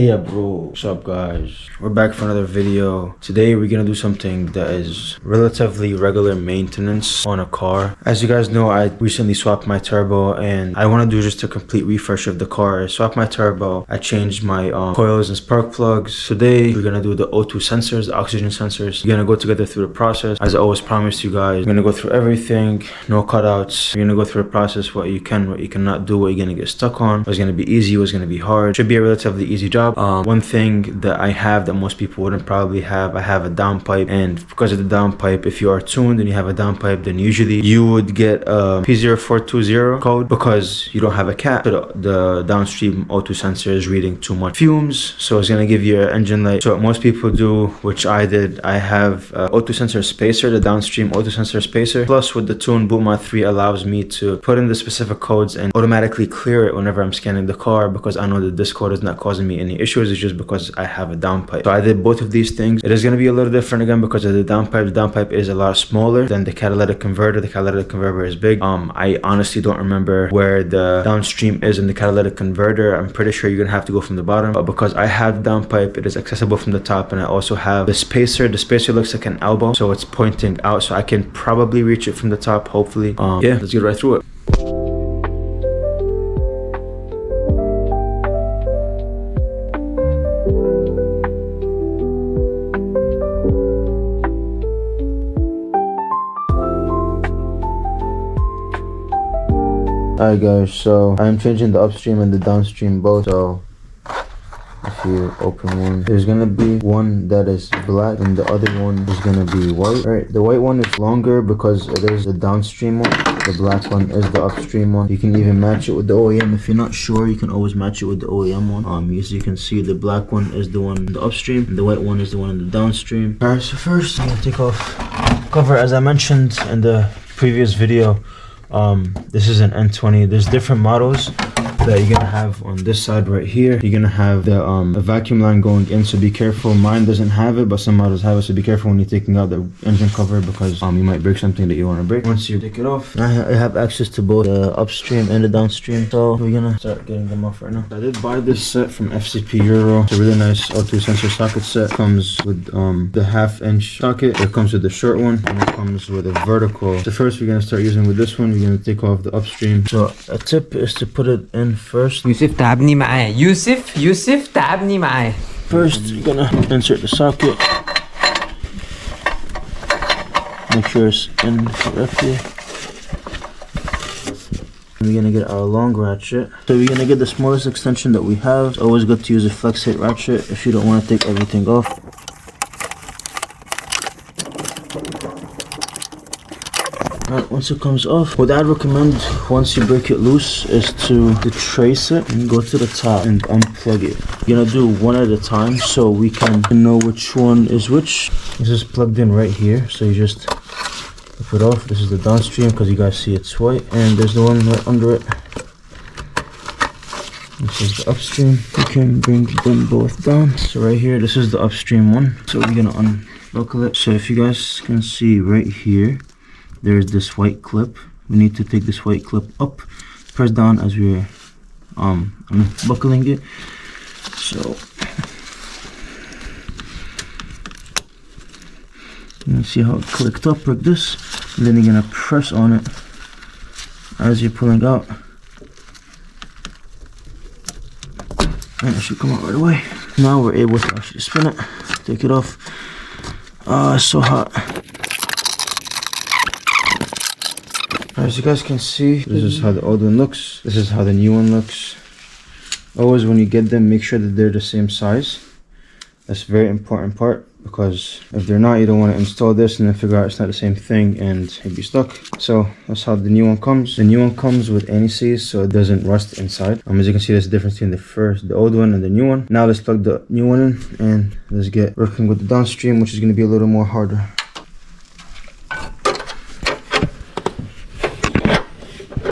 Yeah, bro. What's up, guys? We're back for another video. Today we're gonna do something that is relatively regular maintenance on a car. As you guys know, I recently swapped my turbo and I want to do just a complete refresh of the car. I swapped my turbo, I changed my coils and spark plugs. Today we're gonna do the O2 sensors, the oxygen sensors. We're gonna go together through the process. As I always promised you guys, we're gonna go through everything, no cutouts. We're gonna go through the process, what you can, what you cannot do, what you're gonna get stuck on, what's gonna be easy, what's gonna be hard. Should be a relatively easy job. One thing that I have that most people wouldn't probably have, I have a downpipe, and because of the downpipe, if you are tuned and you have a downpipe, then usually you would get a P0420 code because you don't have a cap. So the downstream O2 sensor is reading too much fumes, so it's gonna give you an engine light. So what most people do, which I did, I have a O2 sensor spacer, the downstream O2 sensor spacer, plus with the tune Bootmod 3 allows me to put in the specific codes and automatically clear it whenever I'm scanning the car, because I know that this code is not causing me any issues. It's just because I have a downpipe. So I did both of these things. It is going to be a little different again because of the downpipe. The downpipe is a lot smaller than the catalytic converter. The catalytic converter is big. I honestly don't remember where the downstream is in the catalytic converter. I'm pretty sure you're going to have to go from the bottom, but because I have the downpipe, it is accessible from the top, and I also have the spacer. The spacer looks like an elbow, so it's pointing out, so I can probably reach it from the top, hopefully. Yeah, let's get right through it. Alright guys, so I'm changing the upstream and the downstream both. So if you open one, there's gonna be one that is black and the other one is gonna be white. Alright, the white one is longer because it is the downstream one. The black one is the upstream one. You can even match it with the OEM. If you're not sure, you can always match it with the OEM one. As you can see, the black one is the one in the upstream and the white one is the one in the downstream. Alright, so first I'm gonna take off cover. As I mentioned in the previous video, this is an N20. There's different models that you're gonna have on this side right here. You're gonna have the a vacuum line going in, so be careful. Mine doesn't have it, but some models have it, so be careful when you're taking out the engine cover because you might break something that you want to break. Once you take it off, I have access to both the upstream and the downstream, so we're gonna start getting them off right now. I did buy this set from FCP Euro. It's a really nice O2 sensor socket set. Comes with the 1/2-inch socket. It comes with the short one, and it comes with a vertical. So first we're gonna start using with this one. We're gonna take off the upstream. So a tip is to put it in first. يوسف تعبني معاه. يوسف تعبني معاه. First, you're gonna insert the socket. Make sure it's in correctly. We're gonna get our long ratchet. So we're gonna get the smallest extension that we have. It's always good to use a flex hit ratchet if you don't want to take everything off. Alright, once it comes off, what I'd recommend once you break it loose is to trace it and go to the top and unplug it. You're gonna do one at a time so we can know which one is which. This is plugged in right here, so you just flip it off. This is the downstream because you guys see it's white, and there's the one right under it. This is the upstream. You can bring them both down. So right here, this is the upstream one. So we're gonna unbuckle it. So if you guys can see right here, there's this white clip. We need to take this white clip up, press down as we're unbuckling it. So you can see how it clicked up like this, and then you're gonna press on it as you're pulling out, and it should come out right away. Now we're able to actually spin it, take it off. It's so hot. As you guys can see, this is how the old one looks. This is how the new one looks. Always when you get them, make sure that they're the same size. That's a very important part, because if they're not, you don't want to install this and then figure out it's not the same thing and you'd be stuck. So that's how the new one comes. The new one comes with anti-seize, so it doesn't rust inside. As you can see, there's a difference between the old one and the new one. Now let's plug the new one in and let's get working with the downstream, which is going to be a little more harder.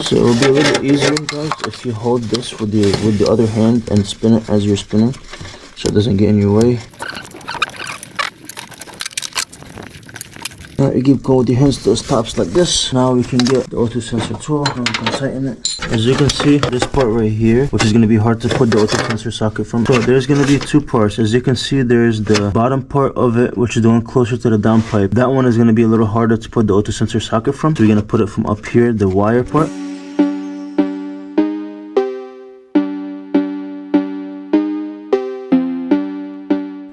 So it will be a little easier, guys, if you hold this with the other hand and spin it as you're spinning, so it doesn't get in your way. Now you keep going with your hands to the stops like this. Now we can get the auto sensor tool. Now we can tighten it. As you can see, this part right here, which is going to be hard to put the auto sensor socket from. So there's going to be two parts. As you can see, there's the bottom part of it, which is the one closer to the downpipe. That one is going to be a little harder to put the auto sensor socket from. So we're going to put it from up here, the wire part.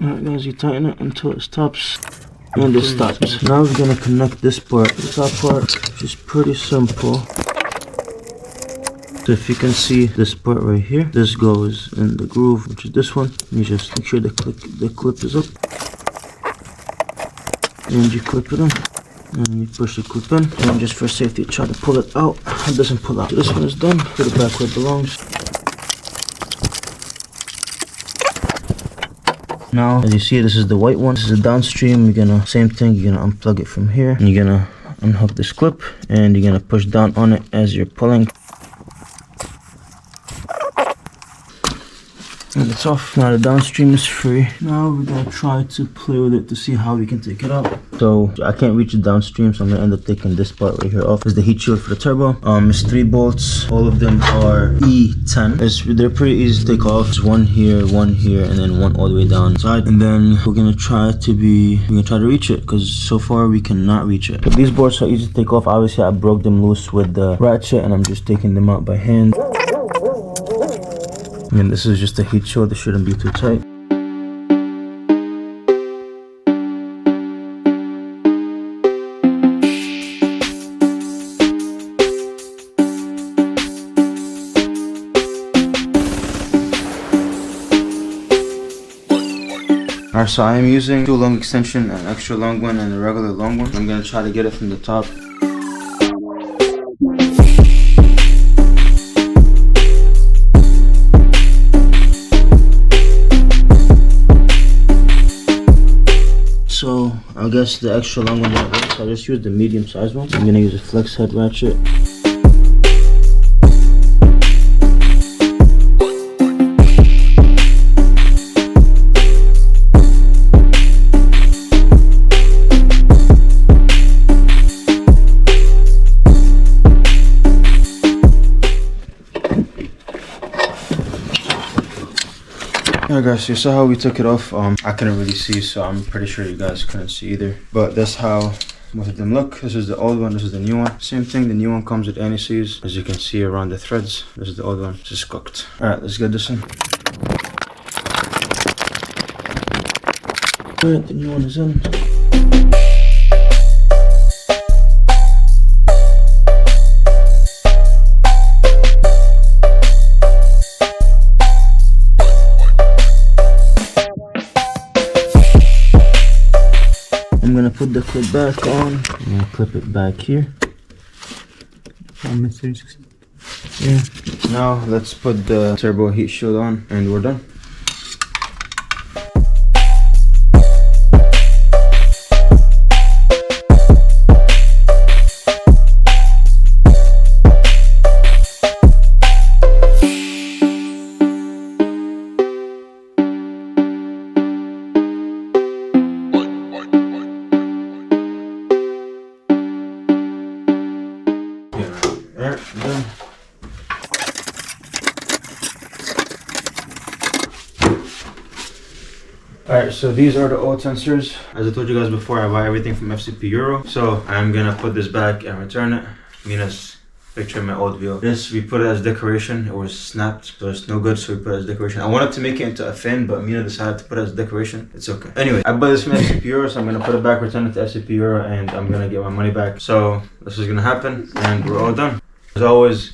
Alright guys, you tighten it until it stops. And it stops. Now we're going to connect this part, the top part, which is pretty simple. So if you can see this part right here, this goes in the groove, which is this one. You just make sure the clip is up. And you clip it in. And you push the clip in. And just for safety, try to pull it out. It doesn't pull out. So this one is done. Put it back where it belongs. Now, as you see, this is the white one. This is a downstream. You're gonna, same thing, you're gonna unplug it from here. And you're gonna unhook this clip. And you're gonna push down on it as you're pulling. And it's off. Now the downstream is free. Now we're gonna try to play with it to see how we can take it out. So I can't reach the downstream, so I'm gonna end up taking this part right here off. It's the heat shield for the turbo. It's 3 bolts. All of them are E10. They're pretty easy to take off. There's one here, and then one all the way down inside. And then we're gonna try to reach it, because so far we cannot reach it. But these bolts are easy to take off. Obviously I broke them loose with the ratchet, and I'm just taking them out by hand. I mean, this is just a heat shield. This shouldn't be too tight. Alright, so I am using 2 long extension, an extra long one, and a regular long one. I'm gonna try to get it from the top. So I guess the extra long one didn't work, so I just used the medium size one. I'm gonna use a flex head ratchet. Alright guys, you saw how we took it off. I couldn't really see, so I'm pretty sure you guys couldn't see either. But that's how both of them look. This is the old one, this is the new one. Same thing, the new one comes with anti-seize. As you can see around the threads, this is the old one, just cooked. Alright, let's get this in. Alright, the new one is in. I'm gonna put the clip back on. I'm gonna clip it back here. Yeah. Now let's put the turbo heat shield on, and we're done. Alright, so these are the old sensors. As I told you guys before, I buy everything from FCP Euro. So I'm gonna put this back and return it. Mina's picture in my old wheel. This, we put it as decoration. It was snapped, so it's no good, so we put it as decoration. I wanted to make it into a fin, but Mina decided to put it as decoration. It's okay. Anyway, I bought this from FCP Euro, so I'm gonna put it back, return it to FCP Euro, and I'm gonna get my money back. So this is gonna happen, and we're all done. As always,